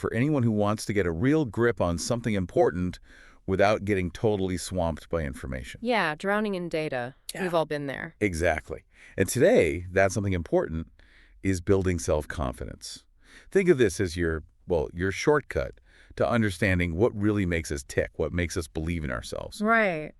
for anyone who wants to get a real grip on something important without getting totally swamped by information. Yeah, drowning in data. Yeah. We've all been there. Exactly. And today, that something important is building self-confidence. Think of this as your shortcut to understanding what really makes us tick, what makes us believe in ourselves. Right.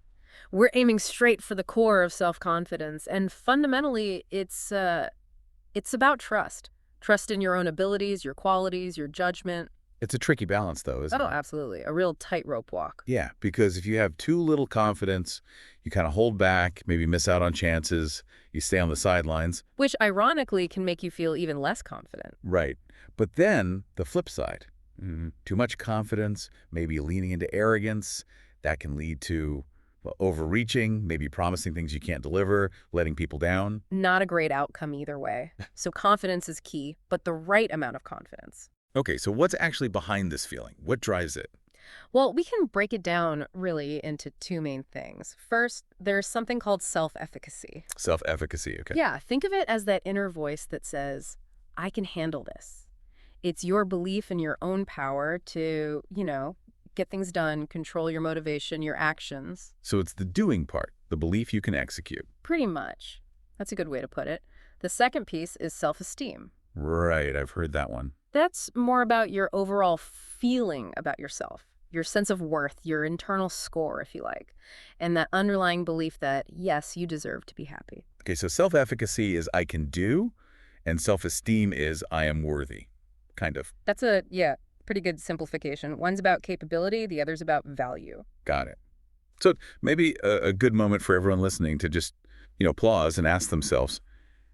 We're aiming straight for the core of self-confidence, and fundamentally, it's about trust. Trust in your own abilities, your qualities, your judgment. It's a tricky balance, though, isn't Oh, it? absolutely. A real tightrope walk. Yeah, because if you have too little confidence, you kind of hold back, maybe miss out on chances, you stay on the sidelines. Which, ironically, can make you feel even less confident. Right. But then the flip side, too much confidence, maybe leaning into arrogance, that can lead to overreaching, maybe promising things you can't deliver, letting people down. Not a great outcome either way. So confidence is key, but the right amount of confidence. Okay, so what's actually behind this feeling? What drives it? Well, we can break it down really into two main things. First, there's something called self-efficacy. Self-efficacy, okay. Yeah, think of it as that inner voice that says, I can handle this. It's your belief in your own power to, get things done, control your motivation, your actions. So it's the doing part, the belief you can execute. Pretty much. That's a good way to put it. The second piece is self-esteem. Right, I've heard that one. That's more about your overall feeling about yourself, your sense of worth, your internal score, if you like, and that underlying belief that, yes, you deserve to be happy. Okay, so self-efficacy is I can do, and self-esteem is I am worthy, kind of. That's pretty good simplification. One's about capability, the other's about value. Got it. So maybe a good moment for everyone listening to just, pause and ask themselves,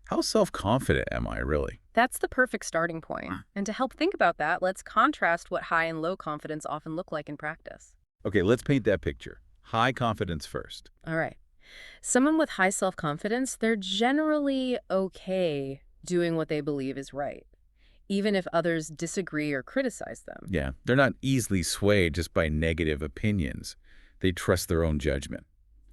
how self-confident am I really? That's the perfect starting point. And to help think about that, let's contrast what high and low confidence often look like in practice. Okay, let's paint that picture. High confidence first. All right. Someone with high self-confidence, they're generally okay doing what they believe is right, even if others disagree or criticize them. Yeah, they're not easily swayed just by negative opinions. They trust their own judgment.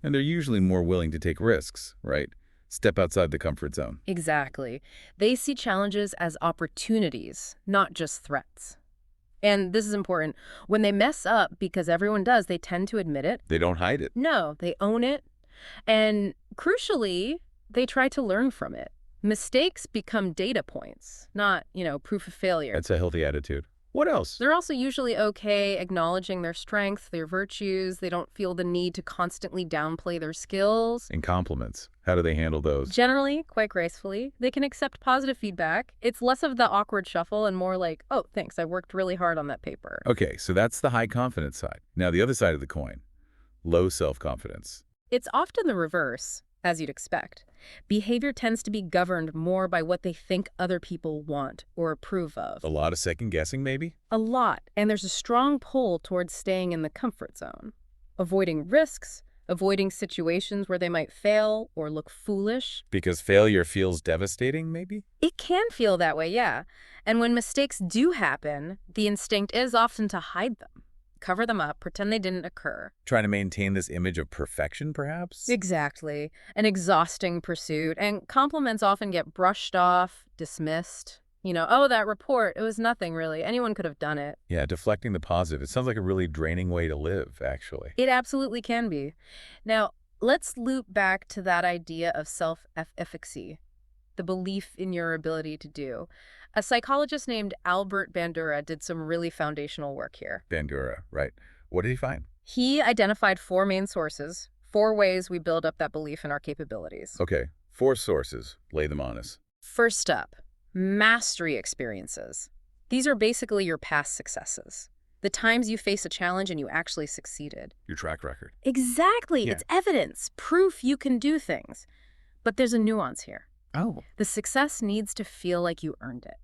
And they're usually more willing to take risks, right? Step outside the comfort zone. Exactly. They see challenges as opportunities, not just threats. And this is important. When they mess up, because everyone does, they tend to admit it. They don't hide it. No, they own it. And crucially, they try to learn from it. Mistakes become data points, not, proof of failure. That's a healthy attitude. What else? They're also usually okay acknowledging their strengths, their virtues. They don't feel the need to constantly downplay their skills. And compliments. How do they handle those? Generally, quite gracefully. They can accept positive feedback. It's less of the awkward shuffle and more like, oh, thanks, I worked really hard on that paper. Okay, so that's the high confidence side. Now the other side of the coin, low self-confidence. It's often the reverse, as you'd expect. Behavior tends to be governed more by what they think other people want or approve of. A lot of second guessing, maybe? A lot. And there's a strong pull towards staying in the comfort zone, avoiding risks, avoiding situations where they might fail or look foolish. Because failure feels devastating, maybe? It can feel that way, yeah. And when mistakes do happen, the instinct is often to hide them. Cover them up, pretend they didn't occur. Trying to maintain this image of perfection, perhaps? Exactly. An exhausting pursuit. And compliments often get brushed off, dismissed. Oh, that report, it was nothing really. Anyone could have done it. Yeah, deflecting the positive. It sounds like a really draining way to live, actually. It absolutely can be. Now, let's loop back to that idea of self-efficacy, the belief in your ability to do. A psychologist named Albert Bandura did some really foundational work here. Bandura, right. What did he find? He identified 4 main sources, 4 ways we build up that belief in our capabilities. Okay, 4 sources. Lay them on us. First up, mastery experiences. These are basically your past successes. The times you face a challenge and you actually succeeded. Your track record. Exactly. Yeah. It's evidence, proof you can do things. But there's a nuance here. Oh. The success needs to feel like you earned it.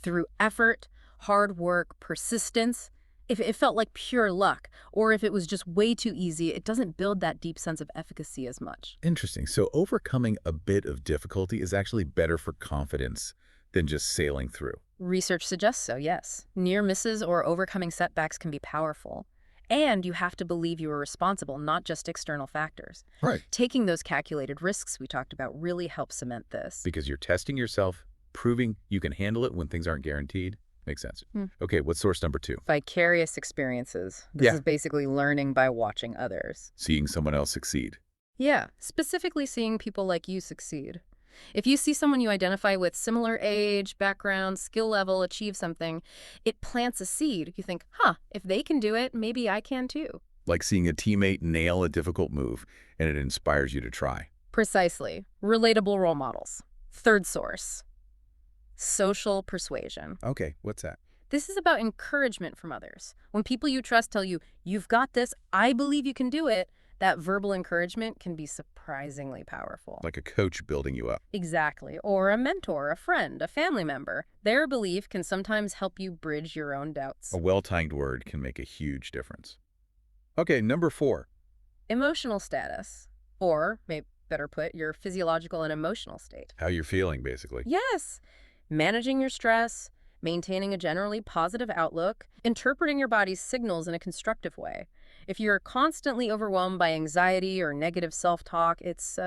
Through effort, hard work, persistence. If it felt like pure luck, or if it was just way too easy, it doesn't build that deep sense of efficacy as much. Interesting. So overcoming a bit of difficulty is actually better for confidence than just sailing through. Research suggests so, yes. Near misses or overcoming setbacks can be powerful. And you have to believe you are responsible, not just external factors. Right. Taking those calculated risks we talked about really helps cement this. Because you're testing yourself, proving you can handle it when things aren't guaranteed. Makes sense. Hmm. Okay, what's source number 2? Vicarious experiences. This Yeah. is basically learning by watching others. Seeing someone else succeed. Yeah, specifically seeing people like you succeed. If you see someone you identify with similar age, background, skill level, achieve something, it plants a seed. You think, huh, if they can do it, maybe I can too. Like seeing a teammate nail a difficult move, and it inspires you to try. Precisely. Relatable role models. Third source. Social persuasion. Okay, what's that? This is about encouragement from others. When people you trust tell you, you've got this, I believe you can do it, that verbal encouragement can be surprisingly powerful. Like a coach building you up. Exactly. Or a mentor, a friend, a family member. Their belief can sometimes help you bridge your own doubts. A well-timed word can make a huge difference. Okay, number 4. Emotional status. Or, maybe better put, your physiological and emotional state. How you're feeling, basically. Yes. Managing your stress, maintaining a generally positive outlook, interpreting your body's signals in a constructive way. If you're constantly overwhelmed by anxiety or negative self-talk, it's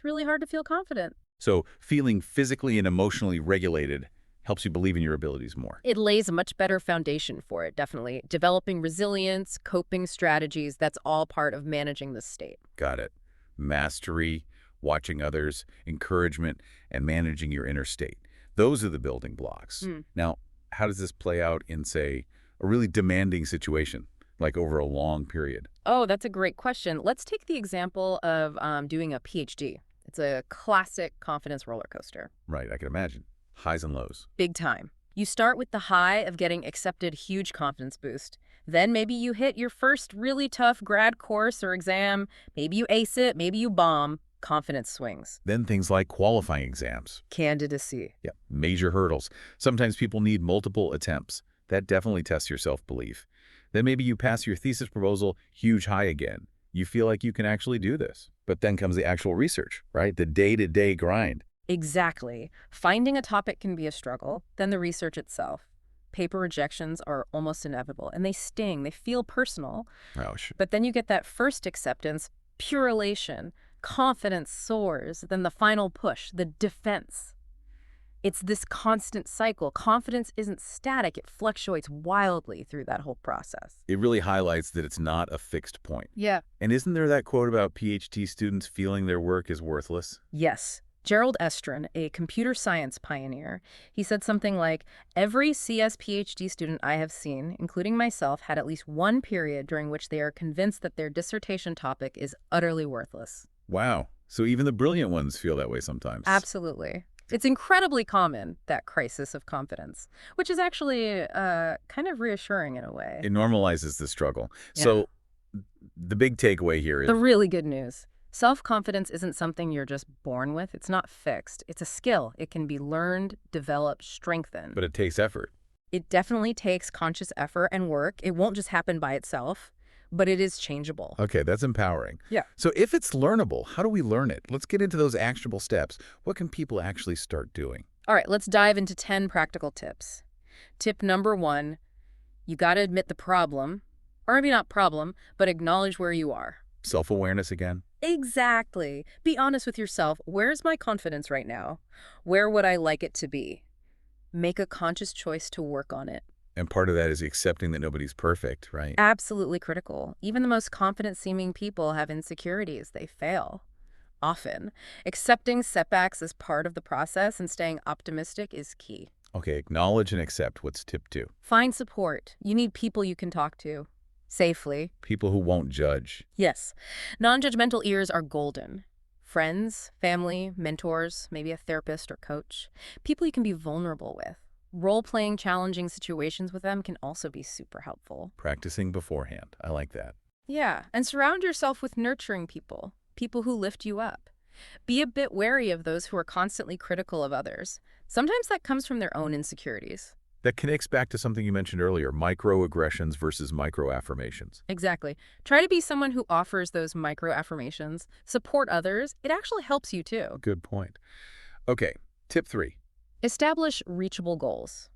really hard to feel confident. So feeling physically and emotionally regulated helps you believe in your abilities more. It lays a much better foundation for it, definitely. Developing resilience, coping strategies, that's all part of managing this state. Got it. Mastery, watching others, encouragement, and managing your inner state. Those are the building blocks. Now, how does this play out in, say, a really demanding situation, like over a long period? Oh, that's a great question. Let's take the example of doing a PhD. It's a classic confidence roller coaster. Right, I can imagine. Highs and lows. Big time. You start with the high of getting accepted, huge confidence boost. Then maybe you hit your first really tough grad course or exam. Maybe you ace it, maybe you bomb. Confidence swings. Then things like qualifying exams. Candidacy. Yeah, major hurdles. Sometimes people need multiple attempts. That definitely tests your self-belief. Then maybe you pass your thesis proposal, huge high again. You feel like you can actually do this. But then comes the actual research, right? The day-to-day grind. Exactly. Finding a topic can be a struggle, then the research itself. Paper rejections are almost inevitable, and they sting. They feel personal. Ouch. But then you get that first acceptance, pure elation, confidence soars, then the final push, the defense. It's this constant cycle. Confidence isn't static. It fluctuates wildly through that whole process. It really highlights that it's not a fixed point. Yeah. And isn't there that quote about PhD students feeling their work is worthless? Yes. Gerald Estrin, a computer science pioneer, he said something like, every CS PhD student I have seen, including myself, had at least one period during which they are convinced that their dissertation topic is utterly worthless. Wow. So even the brilliant ones feel that way sometimes. Absolutely. It's incredibly common, that crisis of confidence, which is actually kind of reassuring in a way. It normalizes the struggle. Yeah. So the big takeaway here is The really good news. Self-confidence isn't something you're just born with. It's not fixed. It's a skill. It can be learned, developed, strengthened. but it takes effort. It definitely takes conscious effort and work. It won't just happen by itself, but it is changeable. Okay, that's empowering. Yeah. So if it's learnable, how do we learn it? Let's get into those actionable steps. What can people actually start doing? All right, let's dive into 10 practical tips. Tip number 1, you got to admit the problem, or maybe not problem, but acknowledge where you are. Self-awareness again? Exactly. Be honest with yourself. Where's my confidence right now? Where would I like it to be? Make a conscious choice to work on it. And part of that is accepting that nobody's perfect, right? Absolutely critical. Even the most confident-seeming people have insecurities. They fail. Often. Accepting setbacks as part of the process and staying optimistic is key. Okay, acknowledge and accept. What's tip 2? Find support. You need people you can talk to. Safely. People who won't judge. Yes. Non-judgmental ears are golden. Friends, family, mentors, maybe a therapist or coach. People you can be vulnerable with. Role-playing challenging situations with them can also be super helpful. Practicing beforehand. I like that. Yeah, and surround yourself with nurturing people, people who lift you up. Be a bit wary of those who are constantly critical of others. Sometimes that comes from their own insecurities. That connects back to something you mentioned earlier, microaggressions versus microaffirmations. Exactly. Try to be someone who offers those micro-affirmations. Support others. It actually helps you too. Good point. Okay, tip 3. Establish reachable goals.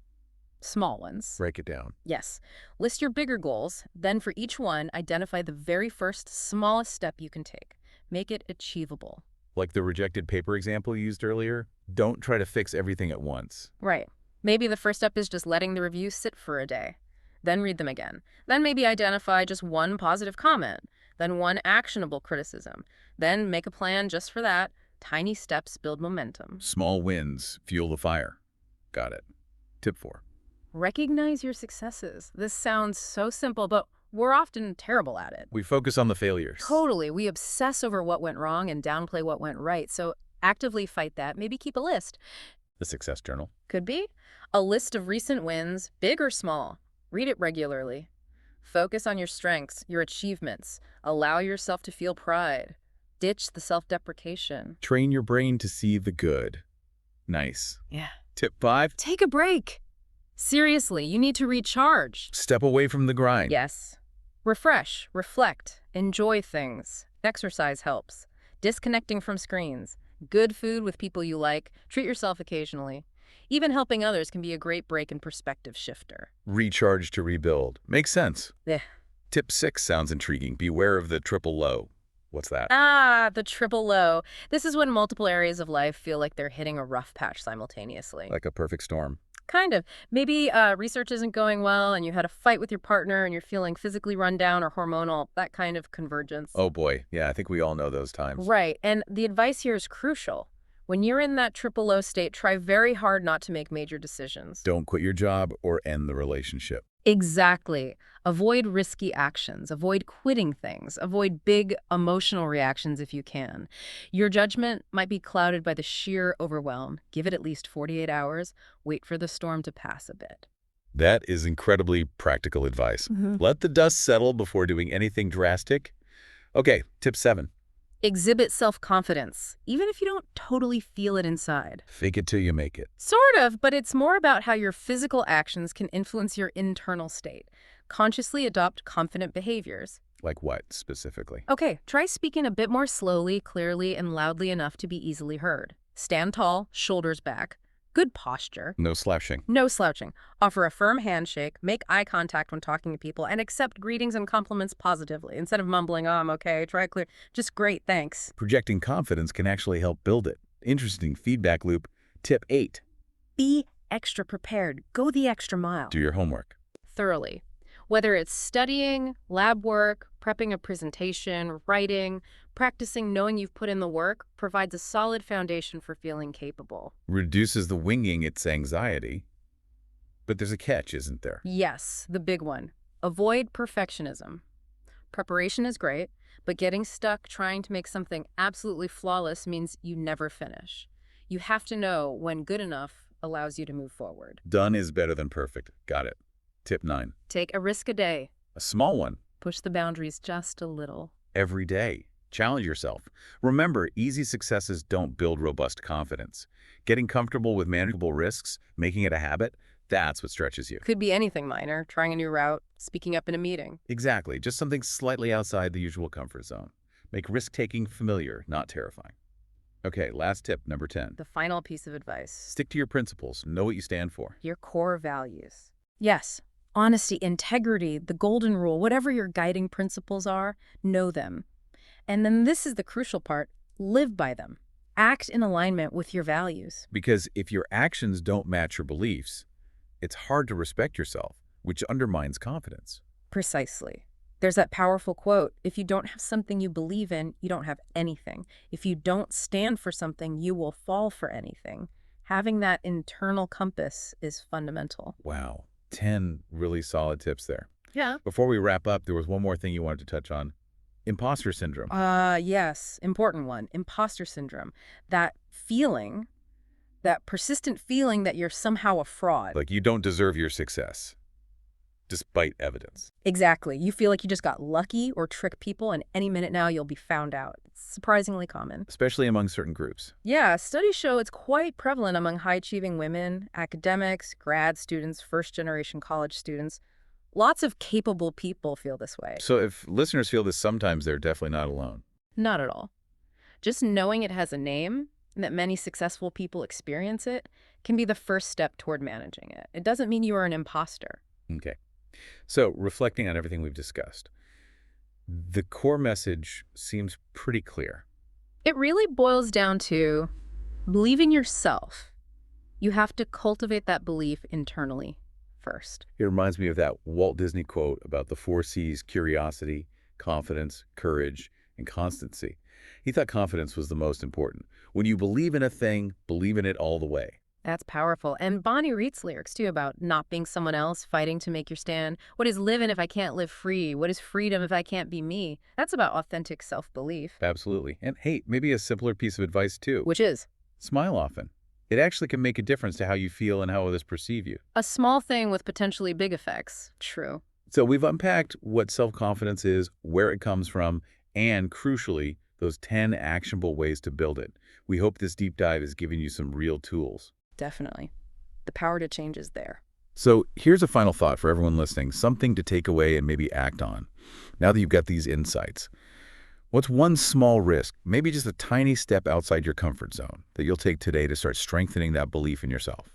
Small ones. Break it down. Yes. List your bigger goals. Then for each one, identify the very first smallest step you can take. Make it achievable. Like the rejected paper example you used earlier, don't try to fix everything at once. Right. Maybe the first step is just letting the reviews sit for a day, then read them again. Then maybe identify just one positive comment, then one actionable criticism, then make a plan just for that. Tiny steps build momentum. Small wins fuel the fire. Got it. Tip 4. Recognize your successes. This sounds so simple, but we're often terrible at it. We focus on the failures. Totally. We obsess over what went wrong and downplay what went right. So actively fight that. Maybe keep a list. The success journal. Could be a list of recent wins, big or small. Read it regularly. Focus on your strengths, your achievements. Allow yourself to feel pride. Ditch the self-deprecation. Train your brain to see the good. Nice. Yeah. Tip 5. Take a break. Seriously, you need to recharge. Step away from the grind. Yes. Refresh, reflect, enjoy things. Exercise helps. Disconnecting from screens. Good food with people you like. Treat yourself occasionally. Even helping others can be a great break and perspective shifter. Recharge to rebuild. Makes sense. Yeah. Tip 6 sounds intriguing. Beware of the triple low. What's that? The triple low. This is when multiple areas of life feel like they're hitting a rough patch simultaneously. Like a perfect storm. Kind of. Maybe research isn't going well and you had a fight with your partner and you're feeling physically run down or hormonal, that kind of convergence. Oh boy. Yeah, I think we all know those times. Right. And the advice here is crucial. When you're in that triple low state, try very hard not to make major decisions. Don't quit your job or end the relationship. Exactly. Avoid risky actions. Avoid quitting things. Avoid big emotional reactions if you can. Your judgment might be clouded by the sheer overwhelm. Give it at least 48 hours. Wait for the storm to pass a bit. That is incredibly practical advice. Let the dust settle before doing anything drastic. Okay, tip 7. Exhibit self-confidence, even if you don't totally feel it inside. Fake it till you make it. Sort of, but it's more about how your physical actions can influence your internal state. Consciously adopt confident behaviors. Like what, specifically? Okay, try speaking a bit more slowly, clearly, and loudly enough to be easily heard. Stand tall, shoulders back. Good posture. No slouching. No slouching. Offer a firm handshake, make eye contact when talking to people, and accept greetings and compliments positively. Instead of mumbling, oh, I'm okay, try clear. Just great, thanks. Projecting confidence can actually help build it. Interesting feedback loop. Tip 8. Be extra prepared. Go the extra mile. Do your homework. Thoroughly. Whether it's studying, lab work, prepping a presentation, writing, practicing knowing you've put in the work provides a solid foundation for feeling capable. Reduces the winging its anxiety. But there's a catch, isn't there? Yes, the big one. Avoid perfectionism. Preparation is great, but getting stuck trying to make something absolutely flawless means you never finish. You have to know when good enough allows you to move forward. Done is better than perfect. Got it. Tip 9. Take a risk a day. A small one. Push the boundaries just a little. Every day. Challenge yourself. Remember, easy successes don't build robust confidence. Getting comfortable with manageable risks, making it a habit, that's what stretches you. Could be anything minor, trying a new route, speaking up in a meeting. Exactly. Just something slightly outside the usual comfort zone. Make risk-taking familiar, not terrifying. Okay, last tip, number 10. The final piece of advice. Stick to your principles. Know what you stand for. Your core values. Yes, honesty, integrity, the golden rule, whatever your guiding principles are, know them. And then this is the crucial part, live by them. Act in alignment with your values. Because if your actions don't match your beliefs, it's hard to respect yourself, which undermines confidence. Precisely. There's that powerful quote, if you don't have something you believe in, you don't have anything. If you don't stand for something, you will fall for anything. Having that internal compass is fundamental. Wow, 10 really solid tips there. Yeah. Before we wrap up, there was one more thing you wanted to touch on. Imposter syndrome. Yes, important one. Imposter syndrome. That feeling, that persistent feeling that you're somehow a fraud. Like you don't deserve your success, despite evidence. Exactly. You feel like you just got lucky or tricked people, and any minute now you'll be found out. It's surprisingly common. Especially among certain groups. Yeah, studies show it's quite prevalent among high-achieving women, academics, grad students, first-generation college students. Lots of capable people feel this way. So if listeners feel this sometimes, they're definitely not alone. Not at all. Just knowing it has a name and that many successful people experience it can be the first step toward managing it. It doesn't mean you are an imposter. Okay. So reflecting on everything we've discussed, the core message seems pretty clear. It really boils down to believe in yourself. You have to cultivate that belief internally first. It reminds me of that Walt Disney quote about the four C's: curiosity, confidence, courage, and constancy. He thought confidence was the most important. When you believe in a thing, believe in it all the way. That's powerful. And Bonnie Raitt's lyrics, too, about not being someone else, fighting to make your stand. What is living if I can't live free? What is freedom if I can't be me? That's about authentic self-belief. Absolutely. And hey, maybe a simpler piece of advice too. Which is Smile often. It actually can make a difference to how you feel and how others perceive you. a small thing with potentially big effects. True. So we've unpacked what self-confidence is, where it comes from, and crucially, those 10 actionable ways to build it. We hope this deep dive is giving you some real tools. Definitely. The power to change is there. So here's a final thought for everyone listening, something to take away and maybe act on. Now that you've got these insights, what's one small risk, maybe just a tiny step outside your comfort zone, that you'll take today to start strengthening that belief in yourself?